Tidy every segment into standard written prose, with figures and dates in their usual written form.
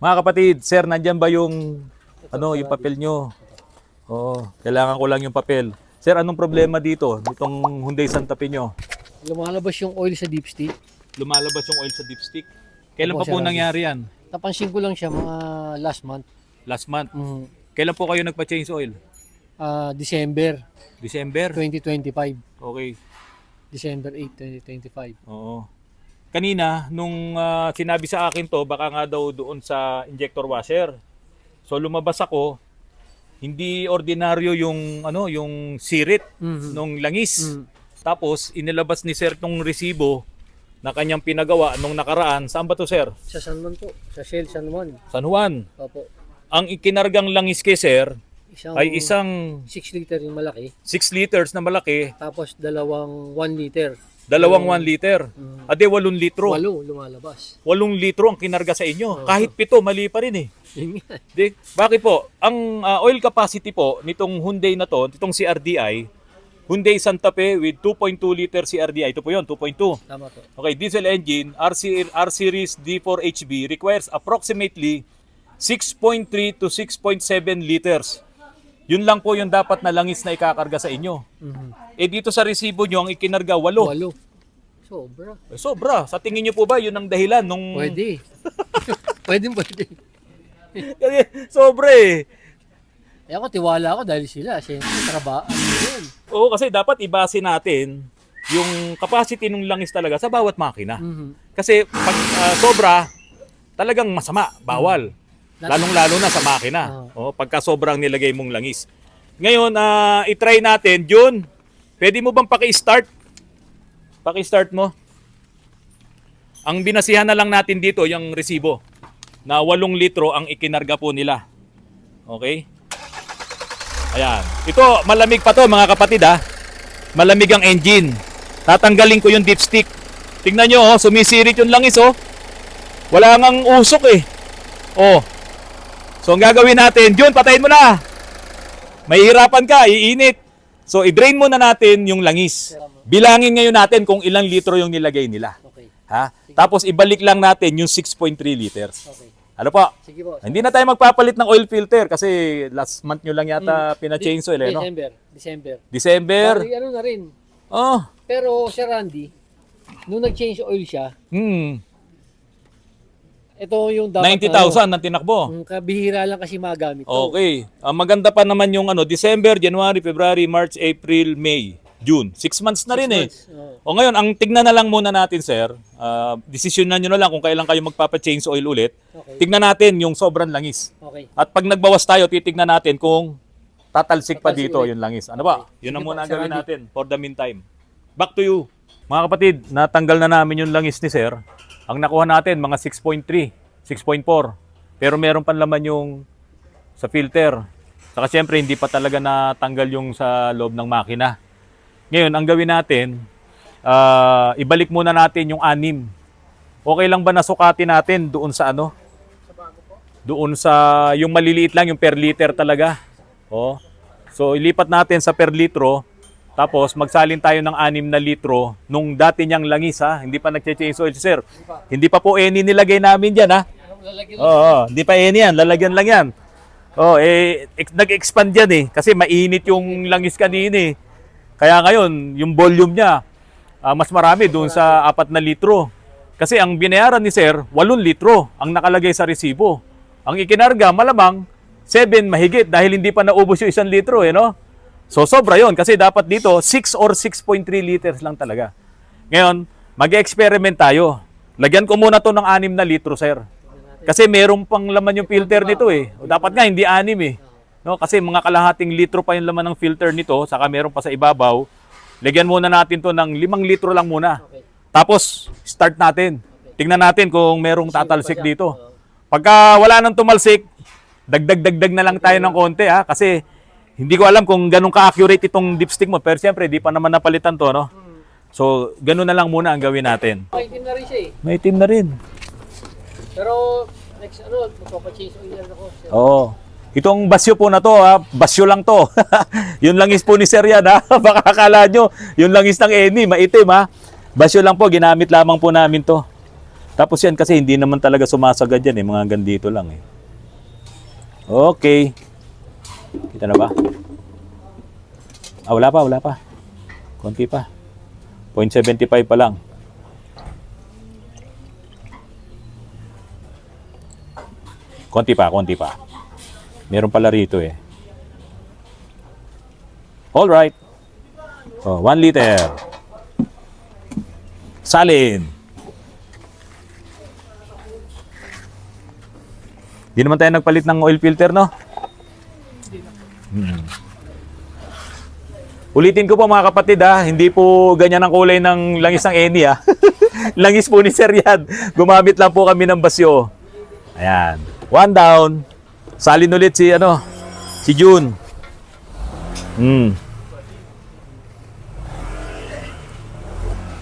Mga kapatid, sir, nandyan ba yung yung papel nyo? Oo, kailangan ko lang yung papel. Sir, anong problema dito? Itong Hyundai Santa Fe nyo? Lumalabas yung oil sa dipstick. Lumalabas yung oil sa dipstick. Kailan Opo, pa po sir, nangyari yan? Napansin ko lang siya mga last month. Last month. Mm, Kailan po kayo nagpa-change oil? December December? 2025. Okay. December 8, 2025. Oo. Kanina, nung sinabi sa akin to, baka nga daw doon sa injector washer. So lumabas ako, hindi ordinaryo yung yung sirit nung langis. Tapos inilabas ni sir tong resibo na kanyang pinagawa nung nakaraan. Saan ba to, sir? Sa San Juan po. Sa Shell San Juan. San Juan. Opo. Ang ikinargang langis kay sir ay isang 6 liter yung malaki. 6 liters na malaki, Tapos dalawang 1 liter. dalawang 1 liter. Ade 8 litro. 8 lumalabas. 8 litro ang kinarga sa inyo. Kahit 7, mali pa rin eh. Yun nga. Di, bakit po? Ang oil capacity po nitong Hyundai na to, nitong CRDI, Hyundai Santa Fe with 2.2 liter CRDI. Ito po yun, 2.2. Tama to. Okay, diesel engine, R-Series D4HB requires approximately 6.3 to 6.7 liters. Yun lang po yung dapat na langis na ikakarga sa inyo. Eh dito sa resibo nyo, ang ikinarga, 8. 8. Sobra. Sobra. Sa tingin nyo po ba, yun ang dahilan nung... Pwede. Pwede. Kasi sobra eh. Eh ako, tiwala ako dahil sila. Siyempre, trabaho. Yun. Oo, kasi dapat ibase natin yung capacity ng langis talaga sa bawat makina. Kasi pag sobra, talagang masama, bawal. Lalong-lalo na sa makina. Pagka sobrang nilagay mong langis. Ngayon, i-try natin. Jun, pwede mo bang paki-start? Paki-start mo. Ang binasihan na lang natin dito, yung resibo, na 8 litro ang ikinarga po nila. Okay? Ayan. Ito, malamig pa to mga kapatid ha. Malamig ang engine. Tatanggalin ko yung dipstick. Tingnan nyo, sumisirit yung langis oh. Wala ngang usok eh. Oh. So, ang gagawin natin, Jun, patayin mo na. Mahihirapan ka, iinit. So, i-drain muna natin yung langis. Bilangin ngayon natin kung ilang litro yung nilagay nila. Okay. Ha? Tapos, ibalik lang natin yung 6.3 liters. Okay. Ano po? Sige po. Hindi na tayo magpapalit ng oil filter kasi last month nyo lang yata pina-change oil, eh, no? December. Bali, ano na rin. Oh. Pero, Sir Randy, nung nag-change oil siya, ito yung dapat 90,000 ang tinakbo. kabihira lang kasi magamit to. Okay. Ang maganda pa naman yung December, January, February, March, April, May, June. 6 months na rin eh. O ngayon, ang tignan na lang muna natin, sir. Desisyonan nyo na lang kung kailan kayo magpapa-change oil ulit. Okay. Tignan natin yung sobrang langis. Okay. At pag nagbawas tayo, titignan natin kung tatalsik pa Tatalsik dito ulit. yung langis. Ano ba? Okay. Yun ang Sige muna po, ang Sir gawin Randy. natin for the meantime. Back to you. Mga kapatid, natanggal na namin yung langis ni sir. Ang nakuha natin, mga 6.3, 6.4. Pero meron pa laman yung sa filter. Saka syempre, hindi pa talaga natanggal yung sa loob ng makina. Ngayon, ang gawin natin, ibalik muna natin yung 6. Okay lang ba nasukatin natin doon sa ano? Doon sa yung maliliit lang, yung per liter talaga. Oh. So ilipat natin sa per litro, tapos magsalin tayo ng 6 na litro nung dati niyang langis ha. Hindi pa nagche-change oil, sir. Hindi pa po any nilagay namin diyan ha. Oo, hindi pa any yan, lalagyan lang yan. Oh, nag-expand yan eh kasi mainit yung langis kanina eh. Kaya ngayon, yung volume niya mas marami doon sa 4 na litro. Kasi ang binayaran ni sir, 8 litro ang nakalagay sa resibo. Ang ikinarga, malamang 7 mahigit dahil hindi pa naubos yung 1 litro, eh, no? So, sobra yon kasi dapat dito 6 or 6.3 liters lang talaga. Ngayon, mag-experiment tayo. Lagyan ko muna to ng 6 na litro, sir. Kasi merong pang laman yung filter nito, eh. O, dapat nga, hindi 6, eh. No? Kasi mga kalahating litro pa yung laman ng filter nito, saka meron pa sa ibabaw. Lagyan muna natin to ng 5 litro lang muna. Tapos, start natin. Tingnan natin kung merong tatalsik dito. Pagka wala nang tumalsik, dagdag na lang tayo ng konti ha. Kasi hindi ko alam kung ganun ka-accurate itong dipstick mo. Pero siyempre, di pa naman napalitan to, no? So, ganun na lang muna ang gawin natin. May team na rin siya eh. May team na rin. Pero, next magpapa-change oil yan ako. Sir. Oo. Itong basyo po na to, ha? Basyo lang to. Yun langis po ni Sir yan, ha? Baka akala nyo, yung langis ng Eni, maitim, ha? Basyo lang po, ginamit lamang po namin to. Tapos yan kasi hindi naman talaga sumasagad yan mga hanggang dito lang Okay. Kita na ba? Wala pa. Konti pa. 0.75 pa lang. Konti pa. Meron pala rito Alright. 1 liter. Salin. Di naman tayo nagpalit ng oil filter, no? Ulitin ko po mga kapatid hindi po ganyan ang kulay ng langis ng Eni Langis po ni Sir yan. Gumamit lang po kami ng basyo. Ayan. 1 down. Salin ulit si June.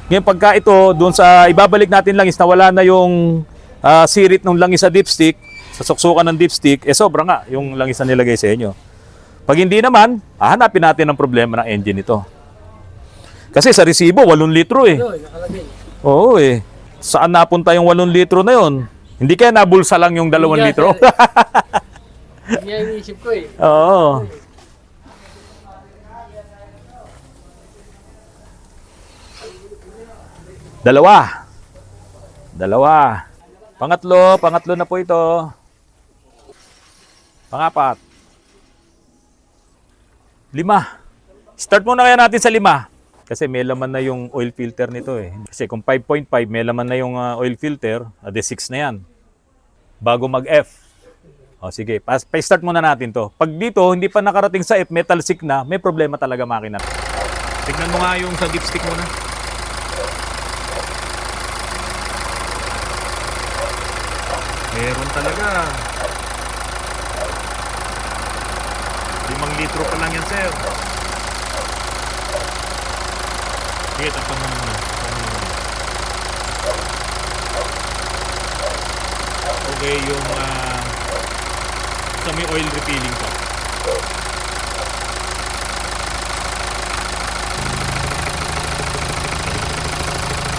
Ngayon pagka ito, doon sa ibabalik natin langis na wala na yung sirit ng langis sa dipstick, sa suksukan ng dipstick, sobra nga yung langis na nilagay sa inyo. Pag hindi naman, hanapin natin ang problema ng engine ito. Kasi sa resibo, 8 litro Nakalagay. Oo Saan napunta yung 8 litro na yon? Hindi kaya nabulsa lang yung 2 litro? Hindi yan iniisip ko Oo. Dalawa. Pangatlo na po ito. Pangapat. 5. Start muna kaya natin sa 5. Kasi may laman na yung oil filter nito Kasi kung 5.5 may laman na yung oil filter, 6 na yan. Bago mag-F. Sige, pa-start muna natin to. Pag dito, hindi pa nakarating sa F, metal sick na, may problema talaga makina. Tignan mo nga yung sa dipstick muna. Meron talaga. 5 litro pa lang yan, sir. Sige, takpan mo naman. Okay, yung sa may oil refilling ka.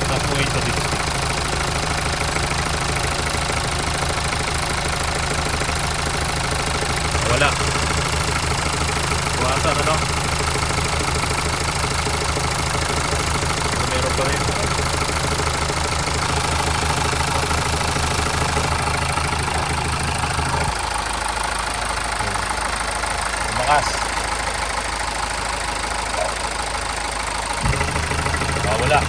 Tap mo yun sa dipstick. Wala. Buwasan, meron pa rin. Tumakas. Wala.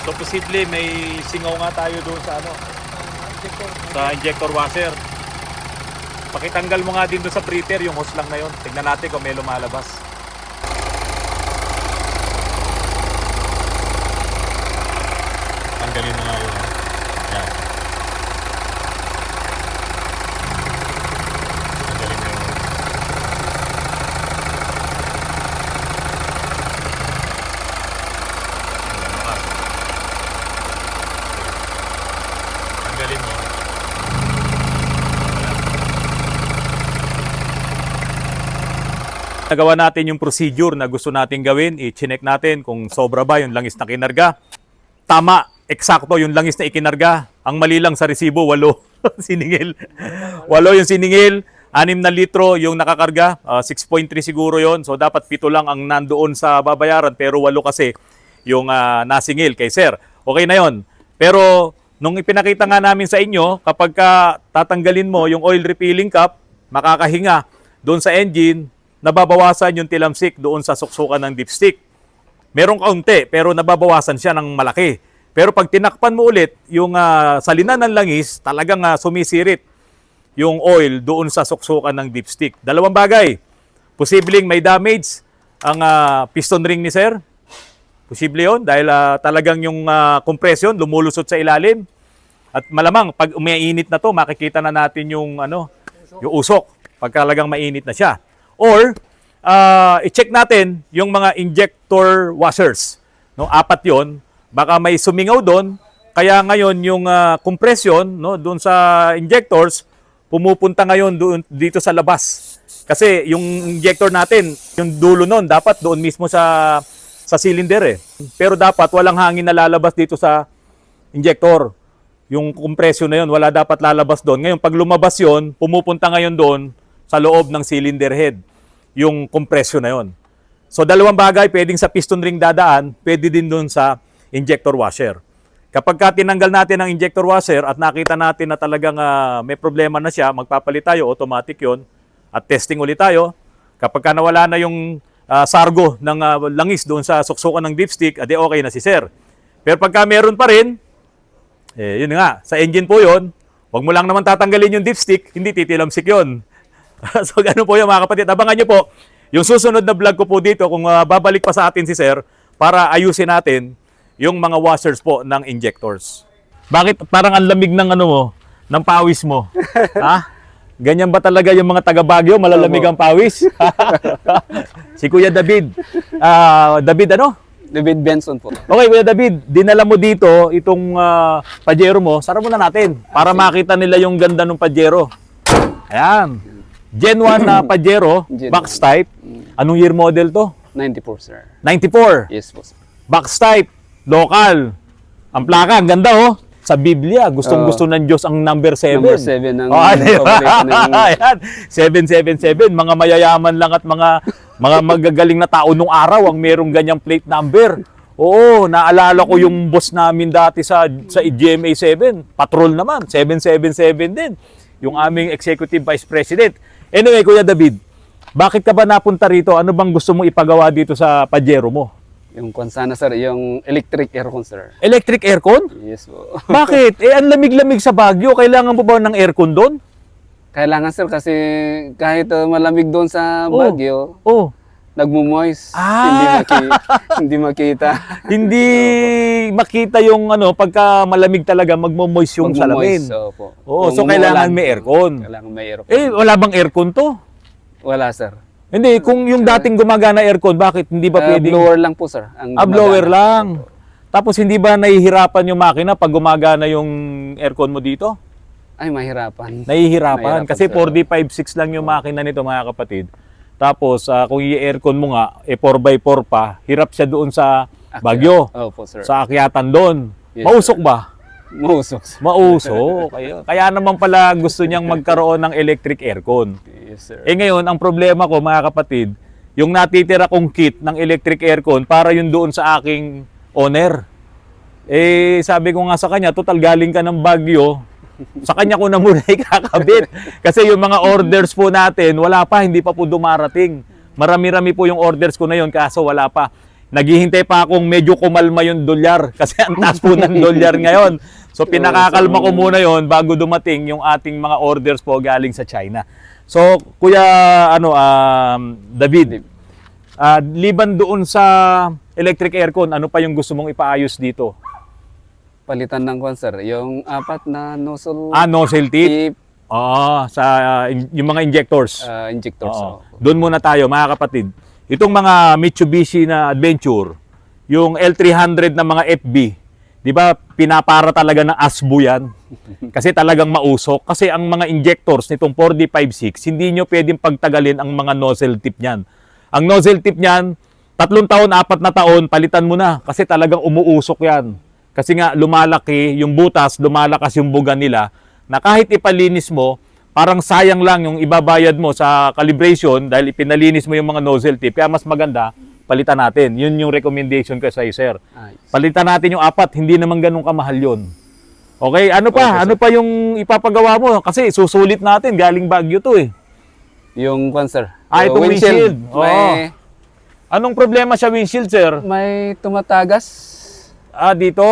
So posible may singaw nga tayo doon sa sa injector washer. Pakitanggal mo nga din doon sa breather, yung hose lang na yun. Tignan natin kung may lumalabas. Tanggalin mo nga yun. Yan. Tanggalin mo yun. Tanggalin mo. Nagawa natin yung procedure na gusto natin gawin, i-check natin kung sobra ba yung langis na kinarga. Tama, eksakto yung langis na ikinarga. Ang mali lang sa resibo, 8 siningil. 8 yung siningil, 6 na litro yung nakakarga, 6.3 siguro yon. So dapat 7 lang ang nandoon sa babayaran, pero 8 kasi yung nasingil kay sir. Okay na yon. Pero nung ipinakita nga namin sa inyo, kapag tatanggalin mo yung oil refilling cap, makakahinga doon sa engine, nababawasan yung tilamsik doon sa suksukan ng dipstick. Merong kaunti, pero nababawasan siya ng malaki. Pero pag tinakpan mo ulit, yung salinan ng langis, talagang sumisirit yung oil doon sa suksukan ng dipstick. 2 bagay. Posibleng may damage ang piston ring ni sir. Posible yun dahil talagang yung compression lumulusot sa ilalim. At malamang pag umiinit na to, makikita na natin yung yung usok pag talagang mainit na siya. Or i-check natin yung mga injector washers. 4 'yon. Baka may sumingaw doon, kaya ngayon yung compression doon sa injectors pumupunta ngayon doon dito sa labas. Kasi yung injector natin, yung dulo noon dapat doon mismo sa sa cylinder eh. Pero dapat walang hangin na lalabas dito sa injector. Yung kompresyon na yun, wala dapat lalabas doon. Ngayon, pag lumabas yun, pumupunta ngayon doon sa loob ng cylinder head, yung kompresyon na yun. So, dalawang bagay, pwedeng sa piston ring dadaan, pwede din doon sa injector washer. Kapag ka tinanggal natin ang injector washer at nakita natin na talagang may problema na siya, magpapalit tayo, automatic yon at testing ulit tayo. Kapag ka nawala na yung sargo ng langis doon sa suksukan ng dipstick, adi okay na si sir. Pero pagka meron pa rin, yun nga, sa engine po yun, huwag mo lang naman tatanggalin yung dipstick, hindi titilamsik yun. So, ganun po yung mga kapatid. Abangan nyo po, yung susunod na vlog ko po dito, kung babalik pa sa atin si sir, para ayusin natin yung mga washers po ng injectors. Bakit parang ang lamig ng ano mo, ng pawis mo? Ha? Ganyan ba talaga yung mga taga Baguio, malalamig ang pawis? Si Kuya David. David ano? David Benson po. Okay, Kuya David, dinala mo dito itong Pajero mo. Sara muna natin para makita nila yung ganda ng Pajero. Ayan. Gen 1 na Pajero, Gen box 1. type. Anong year model to? 94, sir. 94. Yes po, sir. Box type, local. Ang plaka, ang ganda oh. Sa Biblia, gustong-gusto ng Diyos ang number 7. Number 7 ng diba? ng Ayan, 777. Mga mayayaman lang at mga magagaling na tao nung araw ang merong ganyang plate number. Oo, naalala ko yung boss namin dati sa GMA 7. Patrol naman, 777 din. Yung aming executive vice president. Anyway, Kuya David, bakit ka ba napunta rito? Ano bang gusto mo ipagawa dito sa Pajero mo? Yung sana, sir, yung electric aircon, sir. Electric aircon? Yes po. Bakit? Ang lamig-lamig sa Baguio. Kailangan mo ba ng aircon doon? Kailangan, sir, kasi kahit malamig doon sa Oh. Baguio, Oh. nagmumoist. Ah. Hindi makita. Hindi makita yung pagka malamig talaga, magmo-moist yung salamin. Opo. Oo, Kung so kailangan umuulan, may aircon. Kailangan may aircon. Wala bang aircon to? Wala, sir. Hindi, kung yung dating gumagana aircon, bakit hindi ba pwedeng... Blower lang po, sir. Ang blower gumagana. lang. Tapos hindi ba nahihirapan yung makina pag gumagana yung aircon mo dito? Ay, mahirapan. Nahihirapan. Mahirapan, Kasi sir. 4D56 lang yung makina nito, mga kapatid. Tapos, kung i-aircon mo nga, 4x4 pa, hirap siya doon sa Baguio. Opo, sir. Sa akyatan doon. Yes, Mausok ba? Mausok, sir. Mausok. Kaya naman pala gusto niyang magkaroon ng electric aircon. Yes, sir. Ngayon, ang problema ko, mga kapatid, yung natitira kong kit ng electric aircon para yun doon sa aking owner. Sabi ko nga sa kanya, total galing ka ng Baguio, sa kanya ko na muna ikakabit. Kasi yung mga orders po natin, wala pa, hindi pa po dumarating. Marami-rami po yung orders ko na yun, kaso wala pa. Naghihintay pa akong medyo kumalma yung dolyar kasi ang taas po ng dolyar ngayon. So pinakakalma ko muna yon bago dumating yung ating mga orders po galing sa China. So Kuya David, liban doon sa electric aircon, ano pa yung gusto mong ipaayos dito? Palitan ng kwan, sir. Yung apat na nozzle Nozzle tip. tip, Yung mga injectors. injectors. Oo. Doon muna tayo, mga kapatid. Itong mga Mitsubishi na Adventure, yung L300 na mga FB, di ba pinapara talaga ng ASBO yan? Kasi talagang mausok. Kasi ang mga injectors nitong 4D56, hindi nyo pwedeng pagtagalin ang mga nozzle tip niyan. Ang nozzle tip niyan, 3 taon, 4 na taon, palitan mo na. Kasi talagang umuusok yan. Kasi nga lumalaki yung butas, lumalakas yung buga nila, na kahit ipalinis mo, parang sayang lang yung ibabayad mo sa calibration dahil ipinalinis mo yung mga nozzle tip. Kaya mas maganda, palitan natin. Yun yung recommendation ko sa iyo, sir. Palitan natin yung 4, hindi naman ganun kamahal yun. Okay, ano pa? Okay, ano pa yung ipapagawa mo? Kasi susulit natin, galing Baguio to eh. Yung kwan, sir. Itong windshield. May, Anong problema sa windshield, sir? may tumatagas. Dito.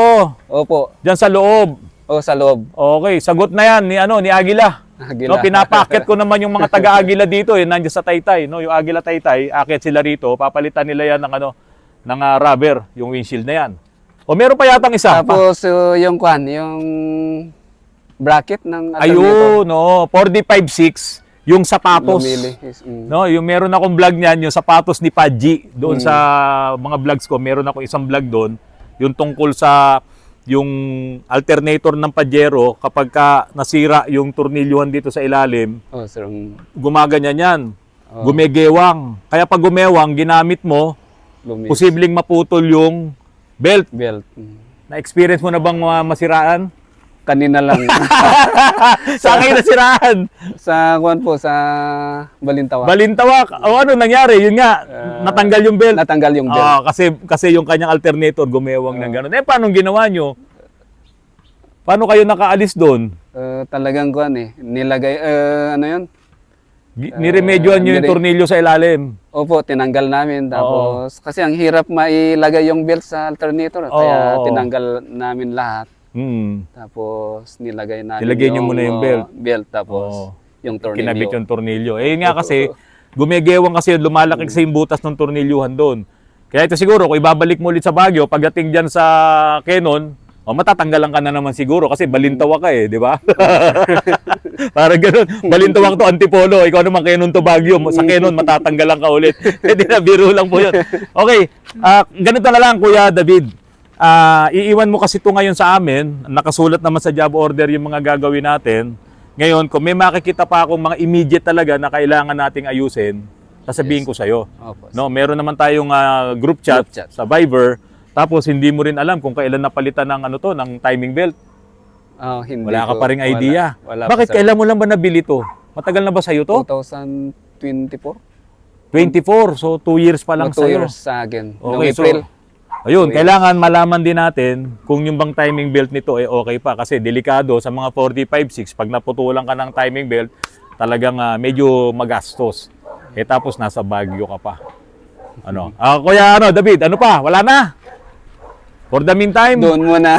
Opo. Diyan sa loob. O, sa loob. Okay, sagot na yan ni Agila. Agila. No, pinapakit ko naman yung mga taga-Agila dito nandiyan sa Taytay, no, yung Agila Taytay, akit sila rito, papalitan nila yan ng rubber, yung windshield na yan. O meron pa yatang isa. Tapos, yung kwan, yung bracket ng Ayun, no, 4D56, yung sapatos. Lumili. No, yung meron akong vlog niyan, yung sapatos ni Paji doon sa mga vlogs ko, meron ako isang vlog doon, yung tungkol sa yung alternator ng Pajero kapag ka nasira yung tornilyuhan dito sa ilalim, Oh, sir. gumaganyan yan. Gumegewang. Kaya pag gumewang, ginamit mo, lumis. posibleng maputol yung belt. Belt. Na-experience mo na bang masiraan? Kanina lang. Saan kayo nasiraan? Sa kuwan po, sa Balintawak. Balintawak. O ano nangyari? Yun nga, natanggal yung belt. Natanggal yung belt. Kasi yung kanyang alternator gumewang ng gano'n. Eh, paano ginawa nyo? Paano kayo nakaalis doon? Talagang kuwan nilagay, ano yun? Niremedyoan nyo yung tornilyo sa ilalim. Opo, tinanggal namin. Tapos, kasi ang hirap mailagay yung belt sa alternator. Kaya tinanggal namin lahat. Tapos, nilagay namin Nilagay nyo muna yung belt. Tapos, yung tornilyo. Kinabit yung tornilyo. Eh, yun nga kasi, gumegewang kasi, lumalaki kasi yung butas ng tornilyuhan doon. Kaya ito siguro, kung ibabalik mo ulit sa Baguio, pagdating dyan sa Canon, matatanggalan ka na naman siguro kasi balintawak ka di ba? Parang gano'n. Balintawak to, Antipolo. Ikaw naman Canon to Baguio. Sa Canon, matatanggalan ka ulit. Hindi na, biro lang po yun. Okay, ganito na lang, Kuya David. Iiwan mo kasi ito ngayon sa amin. Nakasulat naman sa job order yung mga gagawin natin. Ngayon, kung may makikita pa akong mga immediate talaga na kailangan nating ayusin, sasabihin ko sa'yo. Opo. No, meron naman tayong group chat sa Viber. Tapos hindi mo rin alam kung kailan napalitan ng ng timing belt. Hindi Wala ka ko- pa ring idea. Wala pa, Bakit sir. kailan mo lang ba nabili to? Matagal na ba sa'yo to? 2024? 24. So 2 years pa lang 2 sa'yo. years sa akin. Noong Okay, April. Ayun, kailangan malaman din natin kung yung bang timing belt nito okay pa kasi delikado sa mga 45-6 pag naputulan ka ng timing belt, talagang medyo magastos. Tapos nasa Baguio ka pa. Kuya David, ano pa? Wala na. For the meantime, Doon muna.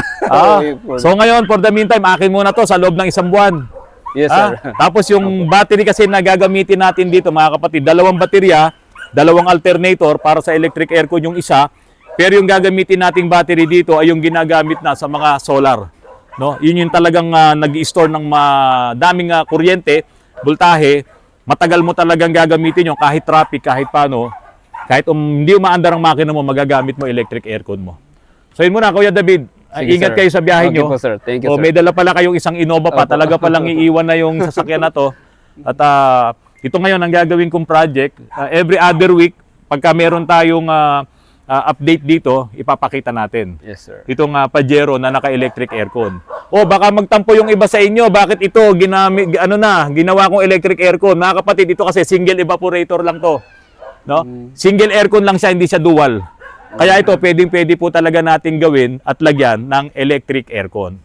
so ngayon for the meantime, akin muna to sa loob ng 1 buwan. Yes, sir. Tapos yung battery kasi na gagamitin natin dito mga kapatid, 2 baterya, 2 alternator para sa electric aircon yung isa. Pero yung gagamitin nating battery dito ay yung ginagamit na sa mga solar. No? Yun yung talagang nag-i-store ng daming kuryente, voltahe. Matagal mo talagang gagamitin yung kahit traffic, kahit paano. Kahit hindi umaandar ang makina mo, magagamit mo electric aircon mo. So yun muna, Kuya David. Sige, Ingat sir. kayo sa biyahe nyo. Okay po, sir. Thank you, sir. May dala pala kayong isang Innova pa. Talaga palang iiwan na yung sasakyan na to. At ito ngayon ang gagawin kong project. Every other week, pagka meron tayong update dito, ipapakita natin. Yes, sir. Itong Pajero na naka-electric aircon. Baka magtampo yung iba sa inyo. Bakit ito ginawa kong electric aircon? Mga kapatid, ito kasi single evaporator lang to. No? Single aircon lang siya, hindi siya dual. Kaya ito, pwede po talaga nating gawin at lagyan ng electric aircon.